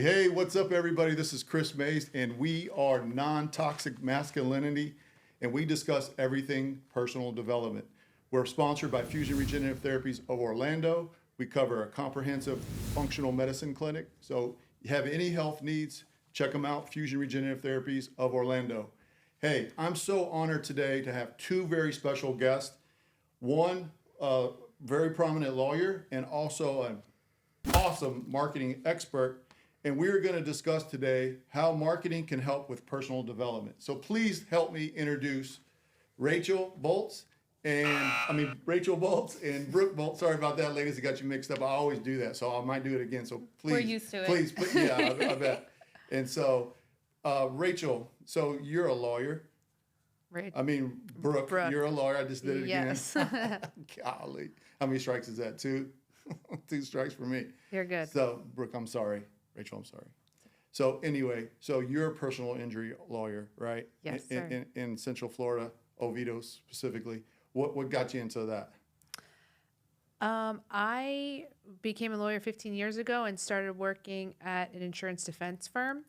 Hey, what's up, everybody? This is Chris Maes, and we are Non-Toxic Masculinity, and we discuss everything personal development. We're sponsored by Fusion Regenerative Therapies of Orlando. We cover a comprehensive functional medicine clinic. So you have any health needs, check them out, Fusion Regenerative Therapies of Orlando. Hey, I'm so honored today to have two very special guests. One, a very prominent lawyer, and also an awesome marketing expert. And we're going to discuss today how marketing can help with personal development. So please help me introduce Rachel Boltz and Brooke Boltz. Sorry about that, ladies. I got you mixed up. I always do that, so I might do it again. So please, we're used to it. Please, I bet. And so, Rachel, so you're a lawyer. Right. Brooke, you're a lawyer. I just did it yes. again. Golly, how many strikes is that? Two? 2 strikes for me. You're good. So, Brooke, I'm sorry. Rachel, I'm sorry. So anyway, so you're a personal injury lawyer, right? Yes, sir. In Central Florida, Oviedo specifically. What got you into that? I became a lawyer 15 years ago and started working at an insurance defense firm.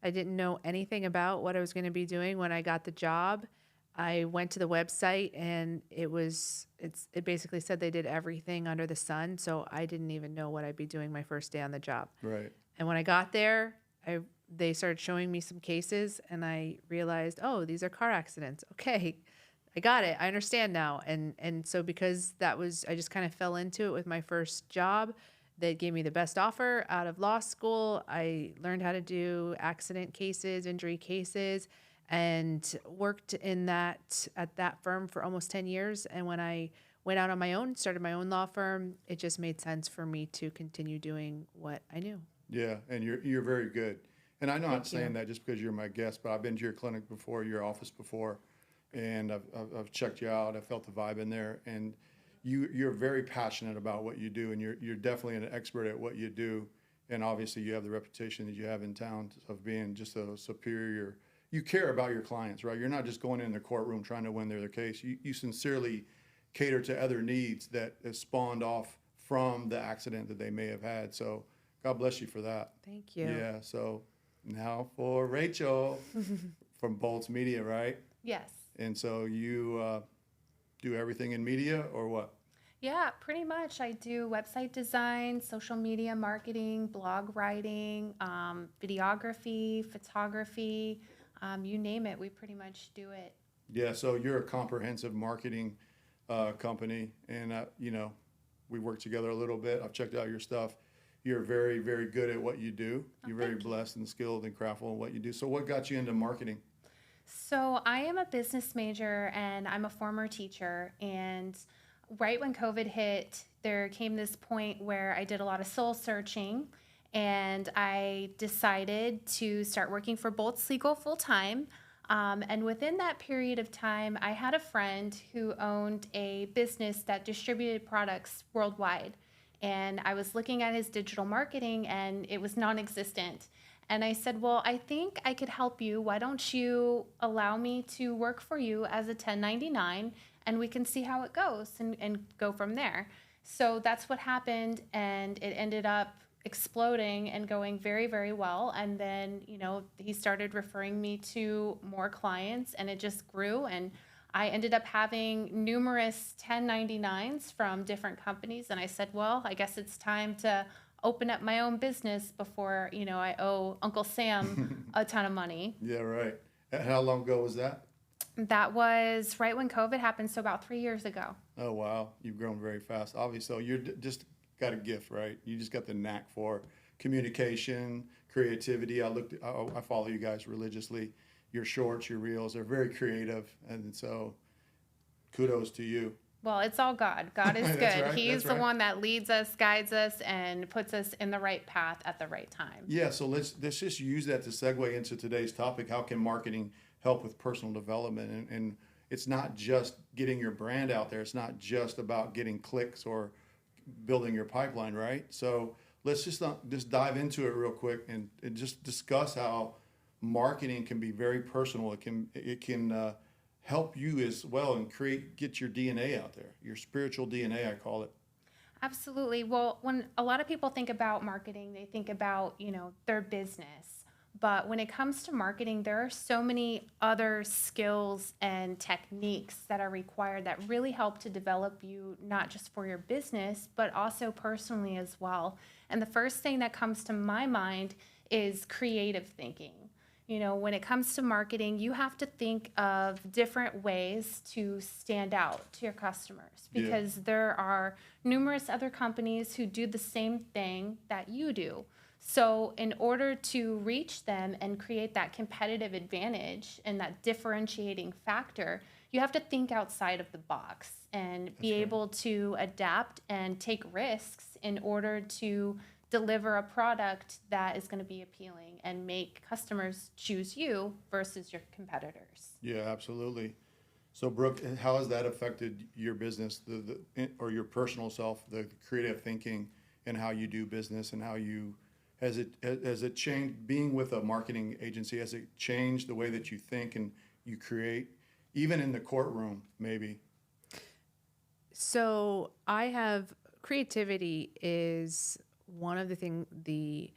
I didn't know anything about what I was going to be doing when I got the job. I went to the website and it basically said they did everything under the sun. So I didn't even know what I'd be doing my first day on the job. Right. And when I got there, they started showing me some cases and I realized, oh, these are car accidents. Okay, I got it. I understand now. And so because I just kind of fell into it with my first job. They gave me the best offer out of law school. I learned how to do accident cases, injury cases, and worked at that firm for almost 10 years. And when I went out on my own, started my own law firm, it just made sense for me to continue doing what I knew. Yeah, and you're very good. And I'm not saying you. that just because you're my guest, but I've been to your clinic before, your office before, and I've checked you out. I felt the vibe in there, and you're very passionate about what you do, and you're definitely an expert at what you do. And obviously, you have the reputation that you have in town of being just a superior. You care about your clients, right? You're not just going in the courtroom trying to win their case. You sincerely cater to other needs that is spawned off from the accident that they may have had. So God bless you for that. Thank you. Yeah. So now for Rachel from Boltz Media, right? Yes. And so you do everything in media or what? Yeah, pretty much. I do website design, social media marketing, blog writing, videography, photography, you name it. We pretty much do it. Yeah. So you're a comprehensive marketing company, and we worked together a little bit. I've checked out your stuff. You're very, very good at what you do. You're very blessed and skilled and craftful in what you do. So what got you into marketing? So I am a business major and I'm a former teacher. And right when COVID hit, there came this point where I did a lot of soul searching and I decided to start working for Boltz Legal full time. And within that period of time, I had a friend who owned a business that distributed products worldwide. And I was looking at his digital marketing and it was non-existent. And I said, well, I think I could help you. Why don't you allow me to work for you as a 1099 and we can see how it goes and go from there. So that's what happened. And it ended up exploding and going very, very well. And then, he started referring me to more clients and it just grew. And I ended up having numerous 1099s from different companies. And I said, well, I guess it's time to open up my own business before, I owe Uncle Sam a ton of money. Yeah, right. How long ago was that? That was right when COVID happened, so about 3 years ago. Oh, wow. You've grown very fast. Obviously, so you're just got a gift, right? You just got the knack for communication, creativity. I follow you guys religiously. Your shorts, your reels, they're very creative. And so kudos to you. Well, it's all God. God is good. Right, He's the one that leads us, guides us, and puts us in the right path at the right time. Yeah, so let's just use that to segue into today's topic. How can marketing help with personal development? And it's not just getting your brand out there. It's not just about getting clicks or building your pipeline, right? So let's just dive into it real quick and just discuss how marketing can be very personal. It can help you as well and get your DNA out there, your spiritual DNA, I call it. Absolutely. Well, when a lot of people think about marketing, they think about, their business. But when it comes to marketing, there are so many other skills and techniques that are required that really help to develop you, not just for your business, but also personally as well. And the first thing that comes to my mind is creative thinking. When it comes to marketing, you have to think of different ways to stand out to your customers Yeah. because there are numerous other companies who do the same thing that you do. So, in order to reach them and create that competitive advantage and that differentiating factor, you have to think outside of the box and be That's right. able to adapt and take risks in order to deliver a product that is going to be appealing and make customers choose you versus your competitors. Yeah, absolutely. So Brooke, how has that affected your business, or your personal self, the creative thinking and how you do business, and has it changed being with a marketing agency? Has it changed the way that you think and you create, even in the courtroom, maybe? So I have creativity is one of the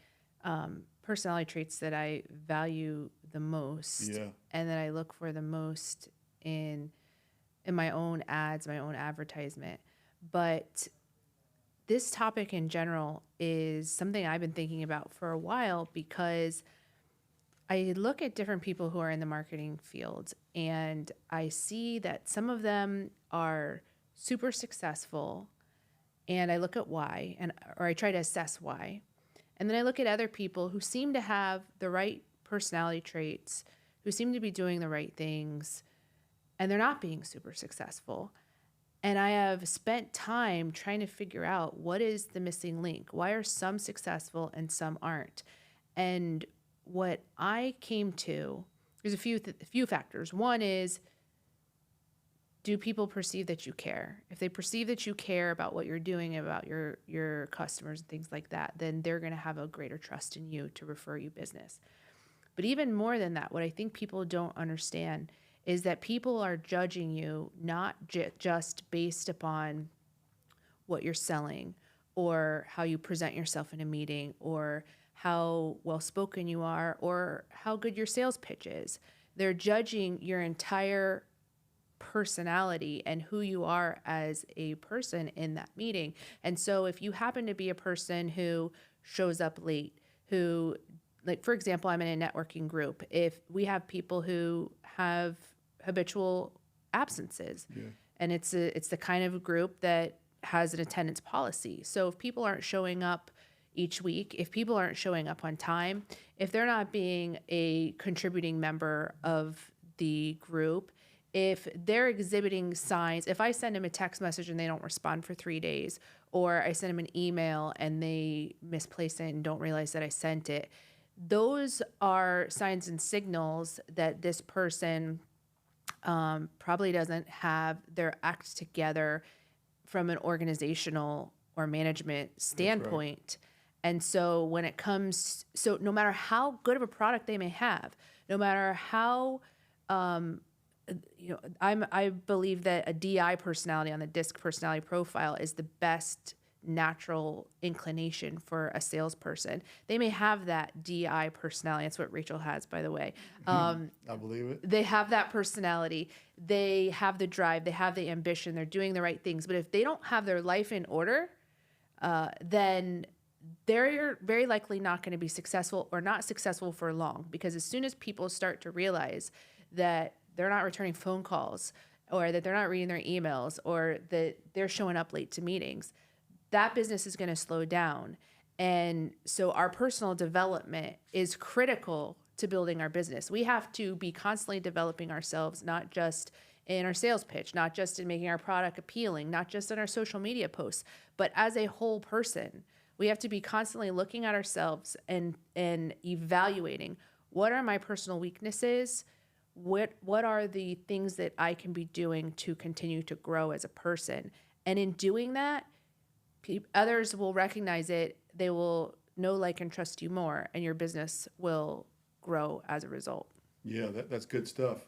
personality traits that I value the most, Yeah. and that I look for the most in my own ads, my own advertisement. But this topic in general is something I've been thinking about for a while because I look at different people who are in the marketing field and I see that some of them are super successful, and I look at why, or I try to assess why. And then I look at other people who seem to have the right personality traits, who seem to be doing the right things, and they're not being super successful. And I have spent time trying to figure out what is the missing link. Why are some successful and some aren't? And what I came to, there's a few factors. One is, do people perceive that you care? If they perceive that you care about what you're doing, about your customers and things like that, then they're going to have a greater trust in you to refer you business. But even more than that, what I think people don't understand is that people are judging you not just based upon what you're selling or how you present yourself in a meeting or how well spoken you are or how good your sales pitch is. They're judging your entire personality and who you are as a person in that meeting. And so if you happen to be a person who shows up late, who, like, for example, I'm in a networking group. If we have people who have habitual absences, Yeah. and it's the kind of group that has an attendance policy. So if people aren't showing up each week, if people aren't showing up on time, if they're not being a contributing member of the group, if they're exhibiting signs, if I send them a text message and they don't respond for 3 days, or I send them an email and they misplace it and don't realize that I sent it, those are signs and signals that this person probably doesn't have their act together from an organizational or management standpoint. And so when it comes, so no matter how good of a product they may have, no matter how, I believe that a DI personality on the DISC personality profile is the best natural inclination for a salesperson. They may have that DI personality. That's what Rachel has, by the way. I believe it. They have that personality. They have the drive. They have the ambition. They're doing the right things. But if they don't have their life in order, then they're very likely not going to be successful or not successful for long. Because as soon as people start to realize that they're not returning phone calls or that they're not reading their emails or that they're showing up late to meetings, that business is going to slow down. And so our personal development is critical to building our business. We have to be constantly developing ourselves, not just in our sales pitch, not just in making our product appealing, not just in our social media posts, but as a whole person. We have to be constantly looking at ourselves and evaluating, what are my personal weaknesses? What are the things that I can be doing to continue to grow as a person? And in doing that, others will recognize it. They will know, like, and trust you more, and your business will grow as a result. Yeah, that's good stuff.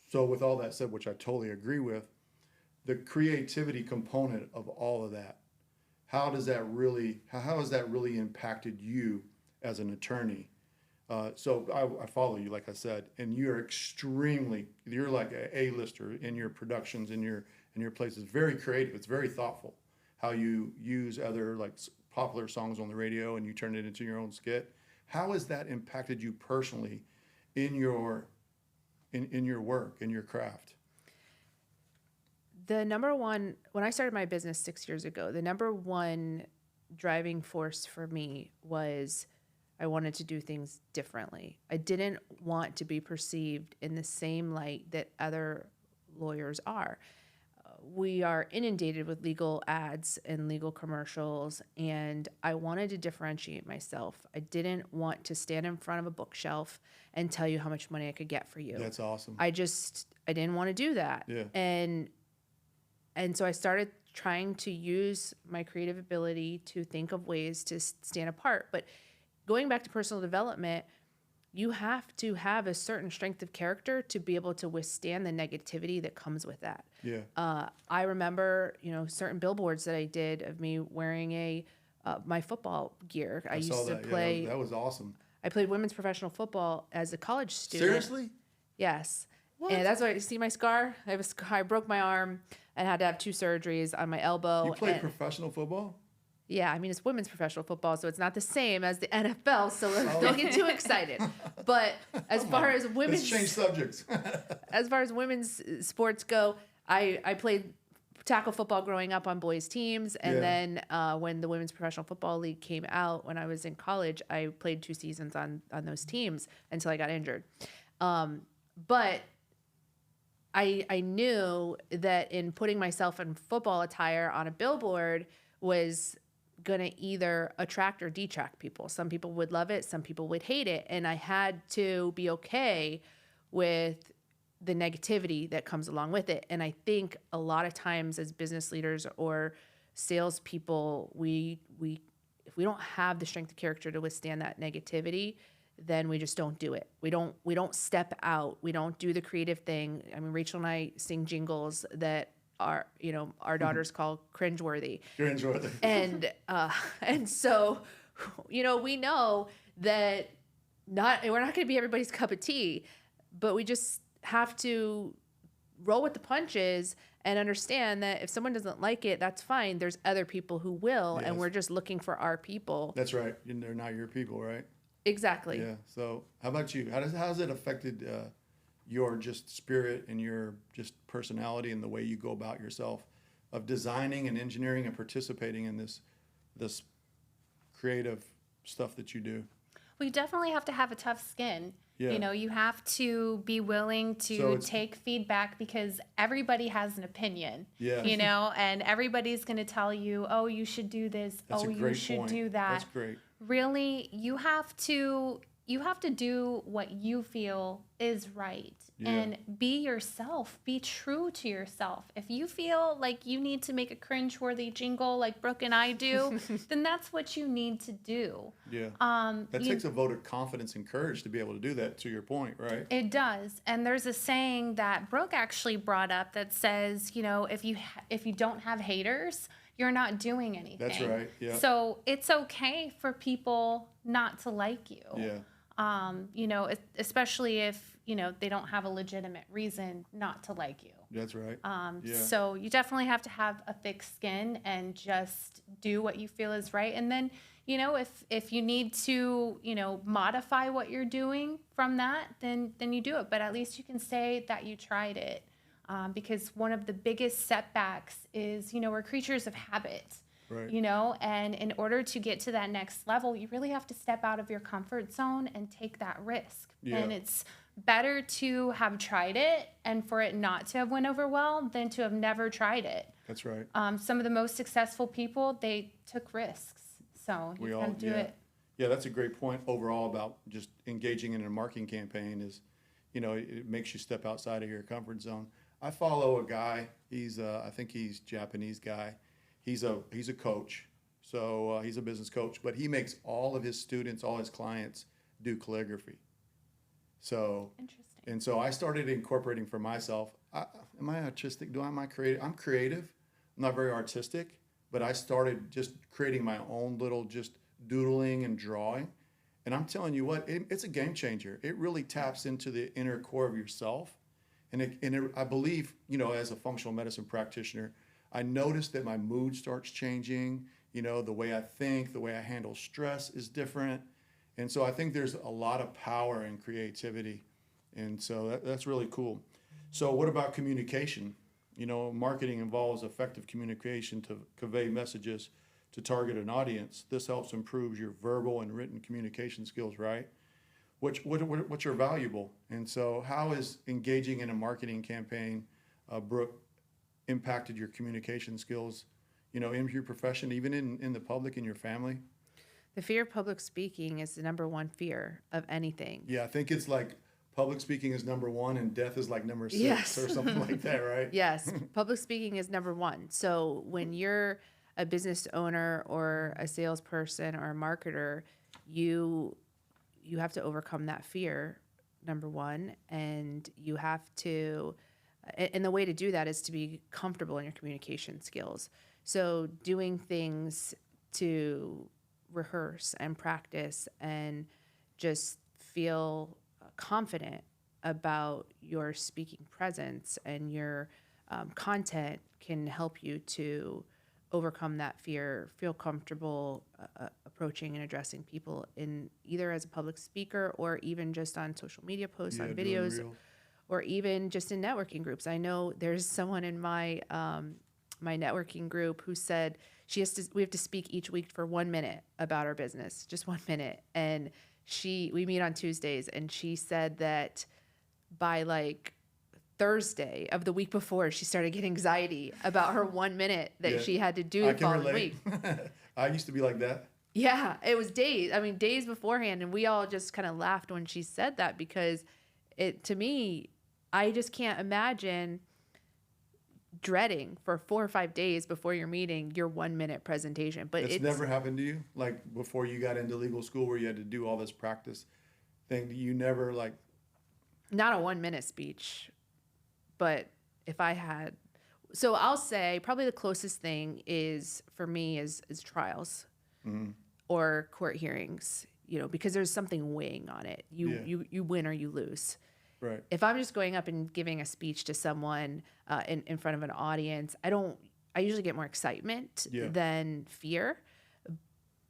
So with all that said, which I totally agree with, the creativity component of all of that, how has that really impacted you as an attorney? So I follow you, like I said, and you're like a A-lister in your productions, in your places. Very creative. It's very thoughtful how you use other like popular songs on the radio and you turn it into your own skit. How has that impacted you personally in your work, in your craft? The number one, when I started my business 6 years ago, the number one driving force for me was I wanted to do things differently. I didn't want to be perceived in the same light that other lawyers are. We are inundated with legal ads and legal commercials, and I wanted to differentiate myself. I didn't want to stand in front of a bookshelf and tell you how much money I could get for you. That's awesome. I didn't want to do that. Yeah. And so I started trying to use my creative ability to think of ways to stand apart. But going back to personal development, you have to have a certain strength of character to be able to withstand the negativity that comes with that. Yeah. I remember, certain billboards that I did of me wearing my football gear. I used saw to that. play. Yeah, that was awesome. I played women's professional football as a college student. Seriously? Yes. What? And that's why you see my scar. I broke my arm and had to have 2 surgeries on my elbow. You played professional football? Yeah, I mean, it's women's professional football, so it's not the same as the NFL, so don't get too excited. But as far as women's Let's change subjects. as far as women's sports go, I played tackle football growing up on boys teams, and then when the Women's Professional Football League came out when I was in college, I played 2 seasons on those teams until I got injured. But I knew that in putting myself in football attire on a billboard was going to either attract or detract people. Some people would love it, some people would hate it, and I had to be okay with the negativity that comes along with it. And I think a lot of times as business leaders or salespeople, if we don't have the strength of character to withstand that negativity, then we just don't do it. We don't step out. We don't do the creative thing. I mean, Rachel and I sing jingles that our daughters call cringeworthy. Cringeworthy. And so, we know that we're not going to be everybody's cup of tea, but we just have to roll with the punches and understand that if someone doesn't like it, that's fine. There's other people who will, and we're just looking for our people. That's right. They're not your people, right? Exactly. Yeah. So how about you? How has it affected your just spirit and your just personality and the way you go about yourself of designing and engineering and participating in this creative stuff that you do? Well, you definitely have to have a tough skin. Yeah. You have to be willing to take feedback because everybody has an opinion. Yeah. And everybody's going to tell you, oh, you should do this. You should do that. That's great. Really, you have to do what you feel is right and be yourself. Be true to yourself. If you feel like you need to make a cringeworthy jingle like Brooke and I do, then that's what you need to do. Yeah. That takes a vote of confidence and courage to be able to do that, to your point, right? It does. And there's a saying that Brooke actually brought up that says, if you don't have haters, you're not doing anything. That's right. Yeah. So it's okay for people not to like you. Yeah. Especially if, they don't have a legitimate reason not to like you. That's right. So you definitely have to have a thick skin and just do what you feel is right. And then, if you need to, modify what you're doing from that, then you do it. But at least you can say that you tried it. Because one of the biggest setbacks is, we're creatures of habit. Right. And in order to get to that next level, you really have to step out of your comfort zone and take that risk. Yeah. And it's better to have tried it and for it not to have went over well than to have never tried it. That's right. Some of the most successful people, they took risks. So you can do it. Yeah, that's a great point overall about just engaging in a marketing campaign is, it makes you step outside of your comfort zone. I follow a guy. I think he's a Japanese guy. He's a coach, so he's a business coach. But he makes all of his students, all his clients, do calligraphy. So Interesting. And so I started incorporating for myself. Am I artistic? Am I creative? I'm creative. I'm not very artistic, but I started just creating my own little just doodling and drawing. And I'm telling you what, it's a game changer. It really taps into the inner core of yourself. And I believe, as a functional medicine practitioner, I noticed that my mood starts changing. The way I think, the way I handle stress is different. And so I think there's a lot of power and creativity. And so that's really cool. So what about communication? Marketing involves effective communication to convey messages to target an audience. This helps improve your verbal and written communication skills, right? Which are valuable. And so how is engaging in a marketing campaign, Brooke, impacted your communication skills, in your profession, even in the public, in your family? The fear of public speaking is the number one fear of anything. Yeah, I think it's like public speaking is number one and death is like number 6 Yes. or something like that, right? Yes, public speaking is number one. So when you're a business owner or a salesperson or a marketer, you have to overcome that fear, number one, and you have to, and the way to do that is to be comfortable in your communication skills. So doing things to rehearse and practice and just feel confident about your speaking presence and your content can help you to overcome that fear, feel comfortable approaching and addressing people in either as a public speaker or even just on social media posts, on doing videos, real. or even just in networking groups. I know there's someone in my my networking group who said we have to speak each week for 1 minute about our business, just 1 minute. And we meet on Tuesdays, and she said that by like Thursday of the week before, she started getting anxiety about her 1 minute that Yeah, she had to do I the can following relate. week. I used to be like that. Yeah, it was days beforehand. And we all just kind of laughed when she said that, because to me, I just can't imagine dreading for 4 or 5 days before your meeting your 1 minute presentation. But It's never happened to you? Like before you got into legal school where you had to do all this practice thing, you never not a 1 minute speech, but if I had, so I'll say probably the closest thing for me is trials or court hearings, because there's something weighing on it. You win or you lose. right. If I'm just going up and giving a speech to someone in front of an audience, I usually get more excitement Yeah. than fear.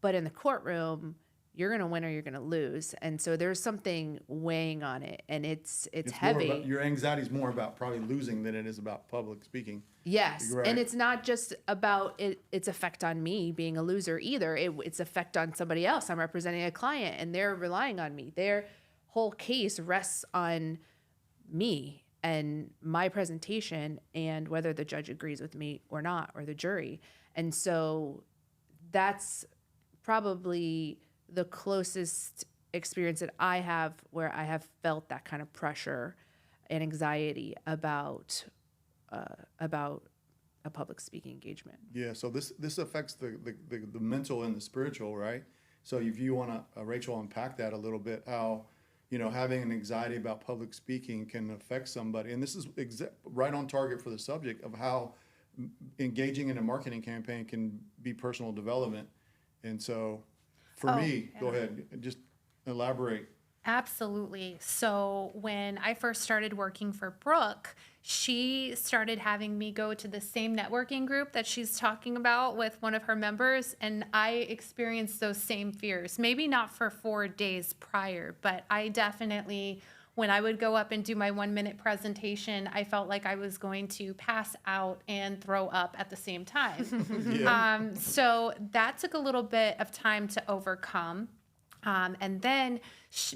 But in the courtroom, you're going to win or you're going to lose. And so there's something weighing on it, and it's More heavy. your anxiety is more about probably losing than it is about public speaking. Yes. Right. And it's not just about its effect on me being a loser either. It's effect on somebody else. I'm representing a client and they're relying on me. Their whole case rests on me and my presentation and whether the judge agrees with me or not, or the jury. And so that's probably the closest experience that I have where I have felt that kind of pressure and anxiety about a public speaking engagement. Yeah, so this affects the mental and the spiritual, right? So if you want to, Rachel, unpack that a little bit, how, having an anxiety about public speaking can affect somebody. And this is right on target for the subject of how engaging in a marketing campaign can be personal development. And so for me, yeah. Go ahead, just elaborate. Absolutely. So when I first started working for Brooke, she started having me go to the same networking group that she's talking about with one of her members. And I experienced those same fears, maybe not for 4 days prior, but I definitely, when I would go up and do my 1 minute presentation, I felt like I was going to pass out and throw up at the same time. Yeah. So that took a little bit of time to overcome. And then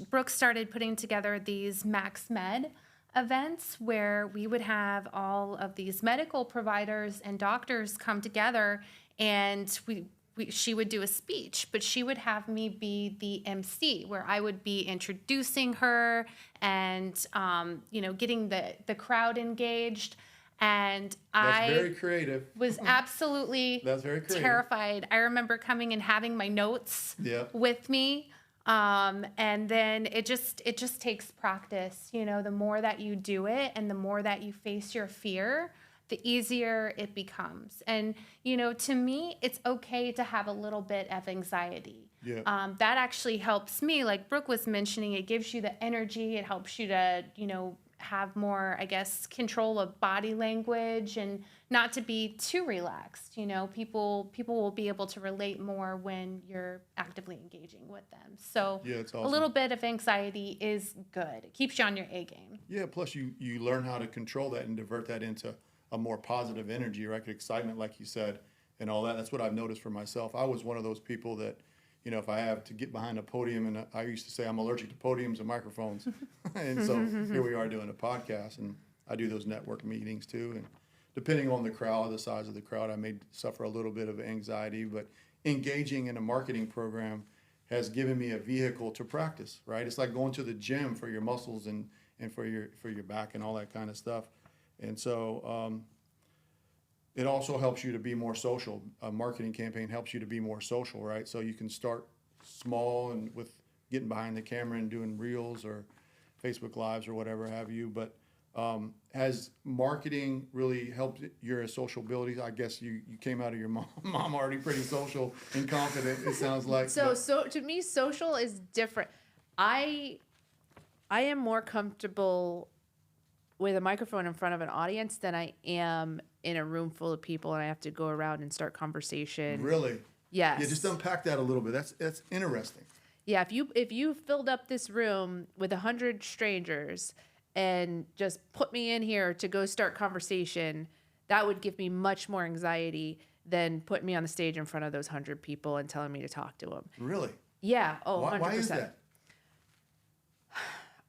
Brooke started putting together these Max Med events where we would have all of these medical providers and doctors come together, and she would do a speech, but she would have me be the MC, where I would be introducing her and getting the crowd engaged. And That's very creative. was absolutely That's very creative. terrified. I remember coming and having my notes Yep. with me. And then it just takes practice. The more that you do it and the more that you face your fear, the easier it becomes. And, you know, to me, it's okay to have a little bit of anxiety. Yeah. That actually helps me. Like Brooke was mentioning, it gives you the energy. It helps you to, you know, have more, I guess, control of body language and not to be too relaxed. You know, people will be able to relate more when you're actively engaging with them. So Yeah, it's a awesome. little bit of anxiety is good. It keeps you on your A game. Yeah, plus you learn how to control that and divert that into a more positive energy, right? Excitement, like you said, and all that. That's what I've noticed for myself. I was one of those people that, you know, if I have to get behind a podium, and I used to say I'm allergic to podiums and microphones. And so here we are doing a podcast, and I do those network meetings too. And depending on the crowd, the size of the crowd, I may suffer a little bit of anxiety, but engaging in a marketing program has given me a vehicle to practice, right? It's like going to the gym for your muscles and for your back and all that kind of stuff. And so it also helps you to be more social. A marketing campaign helps you to be more social, right? So you can start small and with getting behind the camera and doing reels or Facebook Lives or whatever have you. But has marketing really helped your social abilities? I guess you came out of your mom already pretty social and confident, it sounds like. So to me, social is different. I am more comfortable with a microphone in front of an audience than I am in a room full of people and I have to go around and start conversation. Really? Yes. Yeah, just unpack that a little bit. That's interesting. Yeah, if you filled up this room with 100 strangers and just put me in here to go start conversation, that would give me much more anxiety than putting me on the stage in front of those 100 people and telling me to talk to them. Really? Yeah. Oh, Why, 100%. why is that?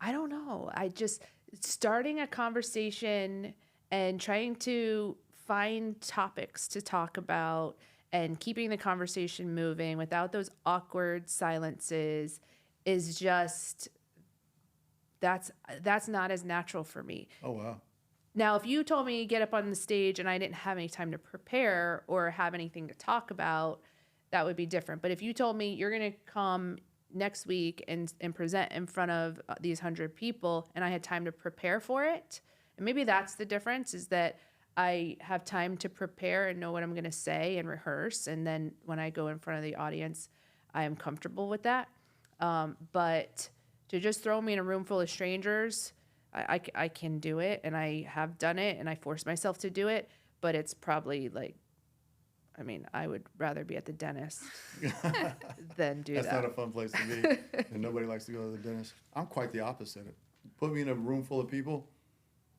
I don't know. I just starting a conversation and trying to find topics to talk about and keeping the conversation moving without those awkward silences is just that's not as natural for me. Oh, wow. Now, if you told me get up on the stage and I didn't have any time to prepare or have anything to talk about, that would be different. But if you told me you're going to come next week and present in front of these 100 people and I had time to prepare for it, and maybe that's the difference, is that I have time to prepare and know what I'm going to say and rehearse. And then when I go in front of the audience, I am comfortable with that. But to just throw me in a room full of strangers, I can do it, and I have done it, and I force myself to do it, but it's probably like, I mean, I would rather be at the dentist than do That's that. not a fun place to be, and nobody likes to go to the dentist. I'm quite the opposite. Put me in a room full of people,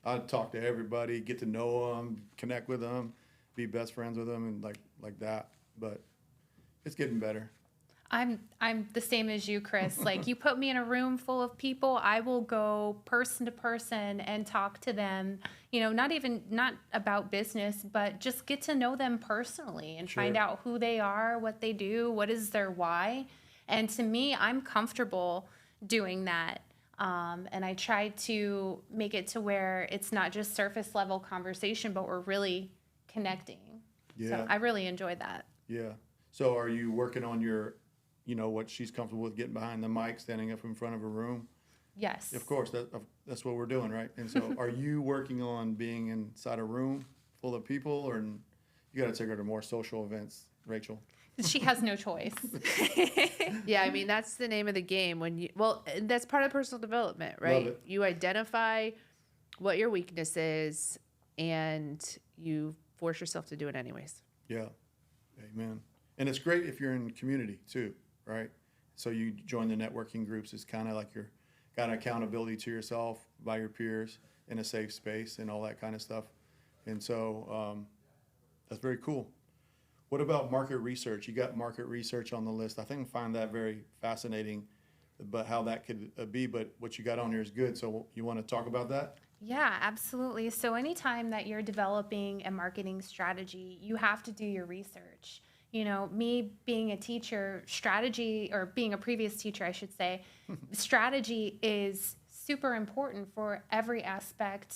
I'd talk to everybody, get to know them, connect with them, be best friends with them, and like that. But it's getting better. I'm the same as you, Chris. Like, you put me in a room full of people, I will go person to person and talk to them, you know, not about business, but just get to know them personally and find Sure. out who they are, what they do, what is their why. And to me, I'm comfortable doing that. And I try to make it to where it's not just surface level conversation, but we're really connecting. Yeah. So I really enjoy that. Yeah. So are you working on your, you know, what she's comfortable with, getting behind the mic, standing up in front of a room? Yes. Of course, that's what we're doing, right? And so are you working on being inside a room full of people, or you got to take her to more social events, Rachel? She has no choice. Yeah, I mean, that's the name of the game. That's part of personal development, right? Love it. You identify what your weakness is and you force yourself to do it anyways. Yeah. Amen. And it's great if you're in community too, right? So you join the networking groups. It's kind of like you're got accountability to yourself by your peers in a safe space and all that kind of stuff. And so that's very cool. What about market research? You got market research on the list. I think I find that very fascinating, but how that could be. But what you got on here is good. So you want to talk about that? Yeah, absolutely. So anytime that you're developing a marketing strategy, you have to do your research. You know, me being a teacher, strategy, or being a previous teacher, I should say, strategy is super important for every aspect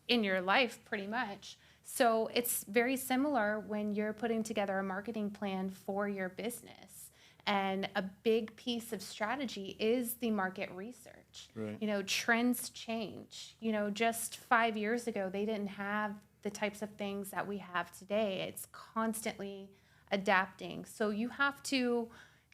in your life, pretty much. So it's very similar when you're putting together a marketing plan for your business. And a big piece of strategy is the market research. Right. You know, trends change. You know, just 5 years ago, they didn't have the types of things that we have today. It's constantly adapting. So you have to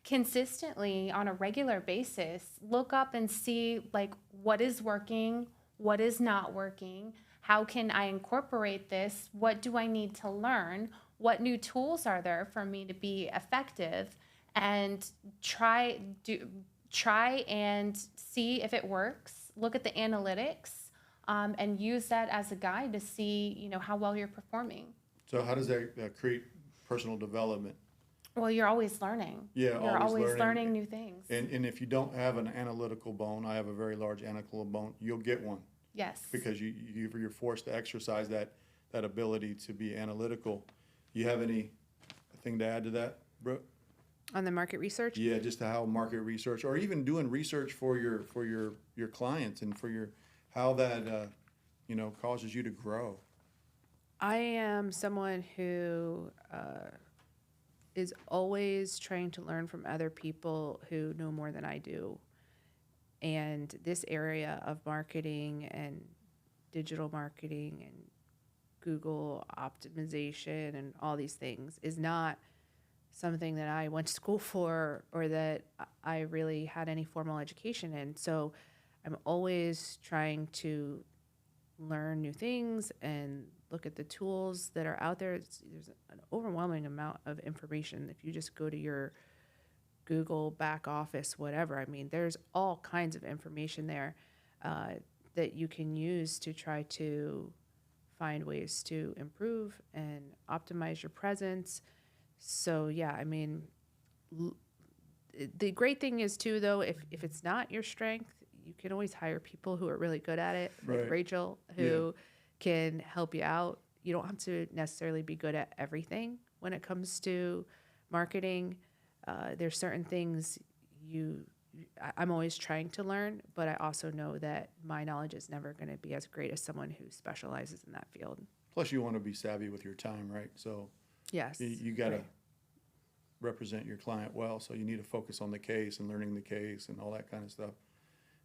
consistently, on a regular basis, look up and see like what is working, what is not working, how can I incorporate this, what do I need to learn, what new tools are there for me to be effective, and try and see if it works. Look at the analytics, and use that as a guide to see, how well you're performing. So how does that create personal development? Well, you're always learning. Yeah, You're always always learning. learning new things. And if you don't have an analytical bone, I have a very large analytical bone, you'll get one Yes. because you're forced to exercise that ability to be analytical. You have anything to add to that, Brooke? On the market research? Yeah, just how market research, or even doing research for your clients and for how that causes you to grow. I am someone who is always trying to learn from other people who know more than I do. And this area of marketing and digital marketing and Google optimization and all these things is not something that I went to school for or that I really had any formal education in. So I'm always trying to learn new things and look at the tools that are out there. There's an overwhelming amount of information. If you just go to your Google back office, whatever, I mean, there's all kinds of information there that you can use to try to find ways to improve and optimize your presence. So yeah, I mean, the great thing is too, though, if it's not your strength, you can always hire people who are really good at it, like Right. Rachel, who can help you out. You don't have to necessarily be good at everything when it comes to marketing. There's certain things I'm always trying to learn, but I also know that my knowledge is never going to be as great as someone who specializes in that field. Plus, you want to be savvy with your time, right? So Yes. you got to right. represent your client well. So you need to focus on the case and learning the case and all that kind of stuff.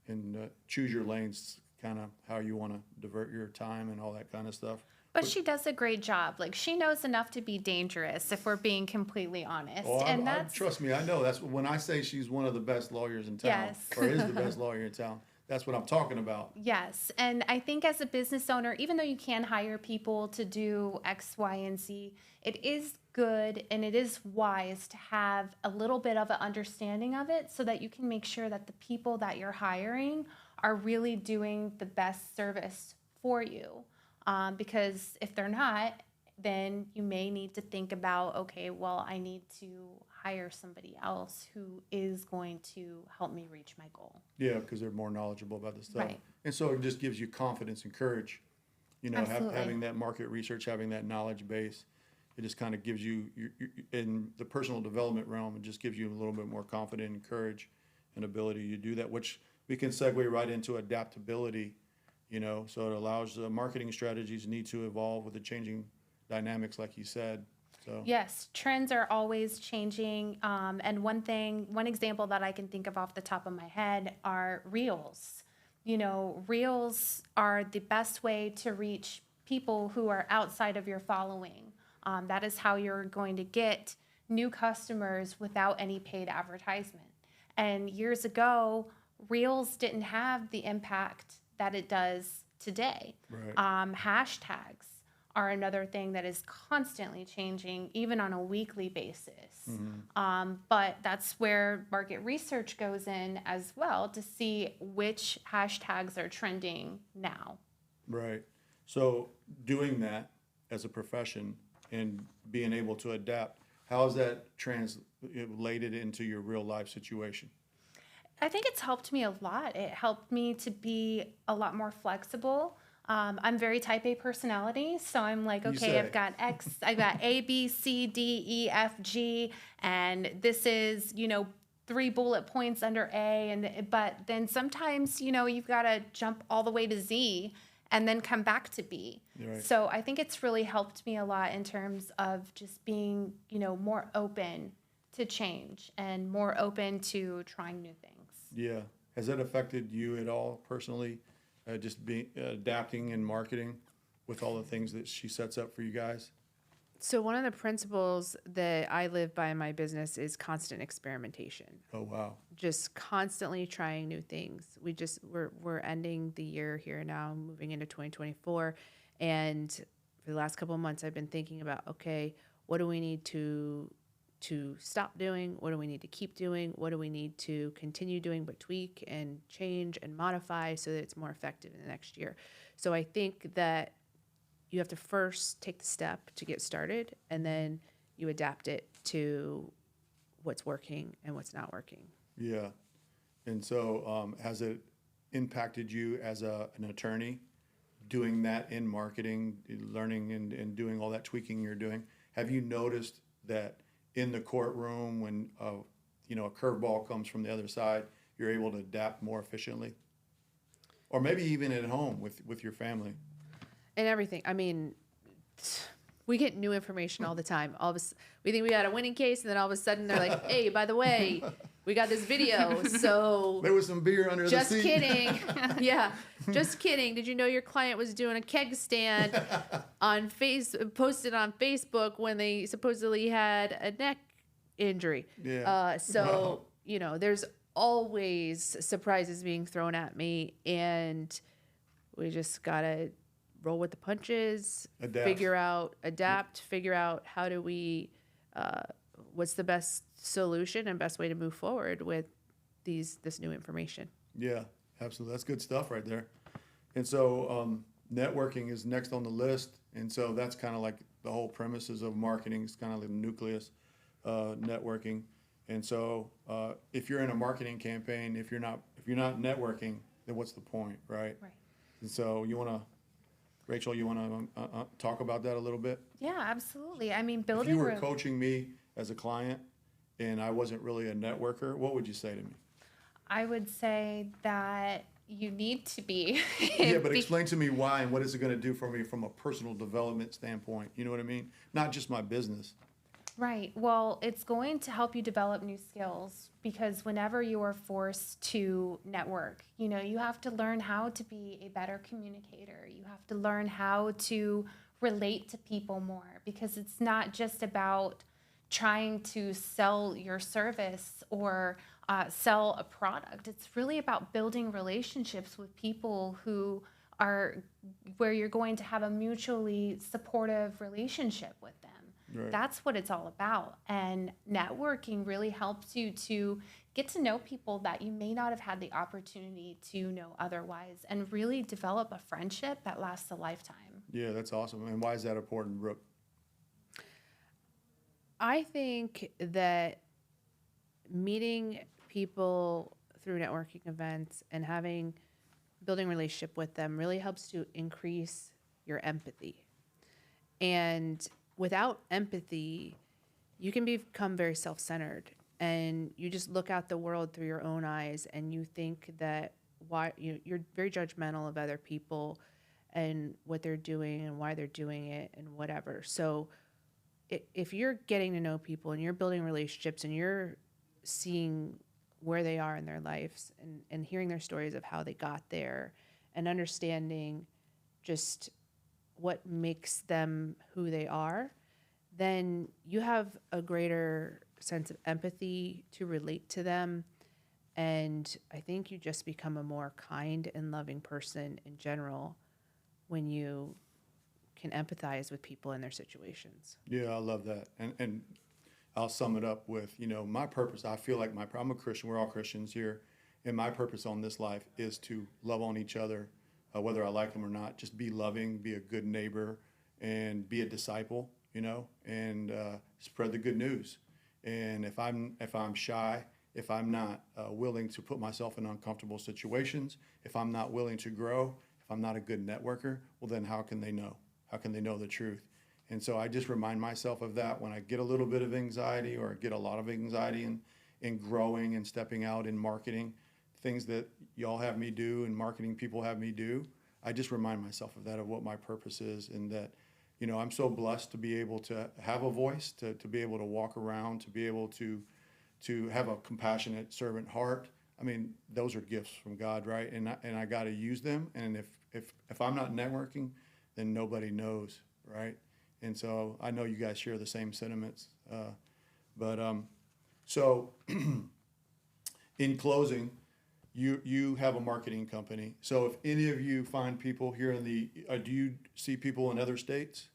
And choose your lanes, kind of how you want to divert your time and all that kind of stuff. But she does a great job. Like, she knows enough to be dangerous, if we're being completely honest. Oh, and that's trust me, I know. That's when I say she's one of the best lawyers in town, Yes. or is the best lawyer in town. That's what I'm talking about. Yes. And I think as a business owner, even though you can hire people to do X, Y, and Z, it is good and it is wise to have a little bit of an understanding of it so that you can make sure that the people that you're hiring are really doing the best service for you. Because if they're not, then you may need to think about, okay, well, I need to hire somebody else who is going to help me reach my goal. Yeah, because they're more knowledgeable about this stuff. Right. And so it just gives you confidence and courage. Absolutely. Having that market research, having that knowledge base, it just kind of gives you, in the personal development realm, it just gives you a little bit more confidence and courage and ability to do that, which we can segue right into adaptability, so it allows the marketing strategies need to evolve with the changing dynamics, like you said. So Yes, trends are always changing. And one example that I can think of off the top of my head are reels. Reels are the best way to reach people who are outside of your following. That is how you're going to get new customers without any paid advertisement. And years ago, reels didn't have the impact that it does today. Right. Hashtags are another thing that is constantly changing, even on a weekly basis. But that's where market research goes in as well to see which hashtags are trending now. Right. So doing that as a profession and being able to adapt, how is that translated into your real life situation? I think it's helped me a lot. It helped me to be a lot more flexible. I'm very type A personality, so I'm like, okay, say. I've got X, I've got A, B, C, D, E, F, G, and this is, 3 bullet points under A, but then sometimes, you've got to jump all the way to Z and then come back to B. Right. So I think it's really helped me a lot in terms of just being, more open to change and more open to trying new things. Yeah. Has that affected you at all personally? Just being adapting in marketing with all the things that she sets up for you guys? So one of the principles that I live by in my business is constant experimentation. Oh, wow. Just constantly trying new things. We're ending the year here now, moving into 2024, and for the last couple of months, I've been thinking about, okay, what do we need to stop doing? What do we need to keep doing? What do we need to continue doing but tweak and change and modify so that it's more effective in the next year? So I think that you have to first take the step to get started, and then you adapt it to what's working and what's not working. Yeah. And so has it impacted you as an attorney doing that in marketing, learning and doing all that tweaking you're doing? Have you noticed that in the courtroom when a curveball comes from the other side, you're able to adapt more efficiently? Or maybe even at home with your family? And everything. I mean, we get new information all the time. We think we got a winning case, and then all of a sudden they're like, "Hey, by the way, we got this video." So there was some beer under the seat. Just kidding. Yeah, just kidding. Did you know your client was doing a keg stand posted on Facebook when they supposedly had a neck injury? Yeah. So there's always surprises being thrown at me, and we just gotta roll with the punches, Adapt. figure out how do we, what's the best solution and best way to move forward with this new information. Yeah, absolutely. That's good stuff right there. And so networking is next on the list. And so that's kind of like the whole premises of marketing. It's kind of like the nucleus, networking. And so if you're in a marketing campaign, if you're not networking, then what's the point, right? Right. And so Rachel, you want to talk about that a little bit? Yeah, absolutely. I mean, If building. you were coaching me as a client and I wasn't really a networker, what would you say to me? I would say that you need to be. Yeah, but explain to me why and what is it going to do for me from a personal development standpoint? You know what I mean? Not just my business. Right. Well, it's going to help you develop new skills because whenever you are forced to network, you have to learn how to be a better communicator. You have to learn how to relate to people more because it's not just about trying to sell your service or sell a product. It's really about building relationships with people who are where you're going to have a mutually supportive relationship with them. Right. That's what it's all about. And networking really helps you to get to know people that you may not have had the opportunity to know otherwise and really develop a friendship that lasts a lifetime. Yeah, that's awesome. And why is that important, Brooke? I think that meeting people through networking events and building a relationship with them really helps to increase your empathy. And without empathy, you can become very self-centered and you just look at the world through your own eyes and you think that you're very judgmental of other people and what they're doing and why they're doing it and whatever. So if you're getting to know people and you're building relationships and you're seeing where they are in their lives and hearing their stories of how they got there and understanding just what makes them who they are, then you have a greater sense of empathy to relate to them. And I think you just become a more kind and loving person in general when you can empathize with people in their situations. Yeah, I love that. And I'll sum it up with, my purpose. I feel like I'm a Christian. We're all Christians here. And my purpose on this life is to love on each other, whether I like them or not. Just be loving, be a good neighbor, and be a disciple, and spread the good news. And if I'm shy, if I'm not willing to put myself in uncomfortable situations, if I'm not willing to grow, if I'm not a good networker, well, then how can they know? How can they know the truth? And so I just remind myself of that when I get a little bit of anxiety or get a lot of anxiety in growing and stepping out in marketing, things that y'all have me do and marketing people have me do. I just remind myself of that, of what my purpose is, and that, I'm so blessed to be able to have a voice, to be able to walk around, to be able to have a compassionate servant heart. I mean, those are gifts from God, right? And I got to use them. And if I'm not networking, then nobody knows, right? And so I know you guys share the same sentiments. So in closing, you have a marketing company. So if any of you find people here in the, do you see people in other states?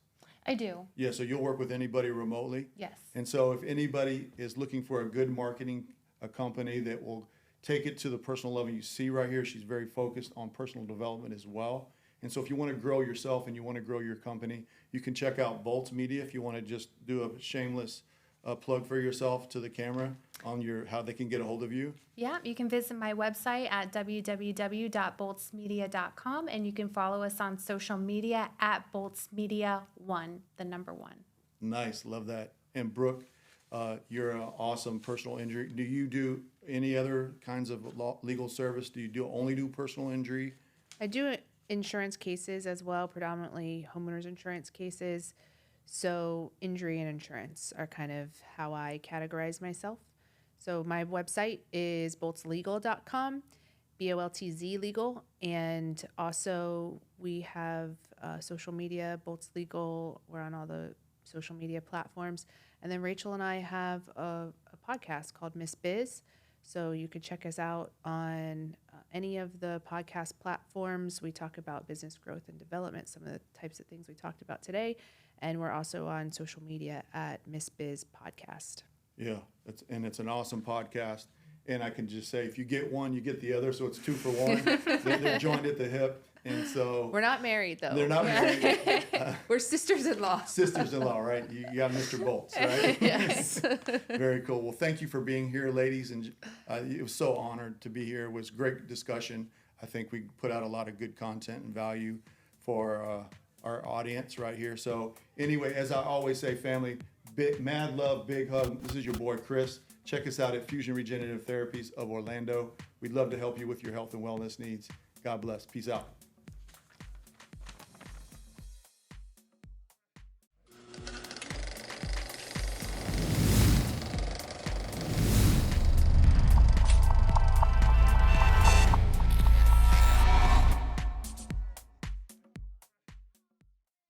I do. Yeah, so you'll work with anybody remotely? Yes. And so if anybody is looking for a good marketing, a company that will take it to the personal level, you see right here, she's very focused on personal development as well. And so if you want to grow yourself and you want to grow your company, you can check out Boltz Media if you want to just do a shameless plug for yourself to the camera on how they can get a hold of you. Yeah, you can visit my website at www.boltzmedia.com, and you can follow us on social media at boltzmedia1, the number 1. Nice, love that. And Brooke, you're an awesome personal injury. Do you do any other kinds of legal service? Do you only do personal injury? I do insurance cases as well, predominantly homeowners insurance cases. So injury and insurance are kind of how I categorize myself. So my website is boltzlegal.com, BOLTZ legal. And also we have social media, Boltz Legal. We're on all the social media platforms. And then Rachel and I have a podcast called Miss Biz. So you could check us out on any of the podcast platforms. We talk about business growth and development, some of the types of things we talked about today. And we're also on social media at Miss Biz Podcast. Yeah, it's an awesome podcast. And I can just say, if you get one, you get the other. So it's 2 for 1. They're joined at the hip. And so We're not married, though. they're not married. We're sisters-in-law. Sisters-in-law, right? You got Mr. Boltz, right? Yes. Very cool. Well, thank you for being here, ladies. And it was so honored to be here. It was great discussion. I think we put out a lot of good content and value for our audience right here. So anyway, as I always say, family, mad love, big hug. This is your boy, Chris. Check us out at Fusion Regenerative Therapies of Orlando. We'd love to help you with your health and wellness needs. God bless. Peace out.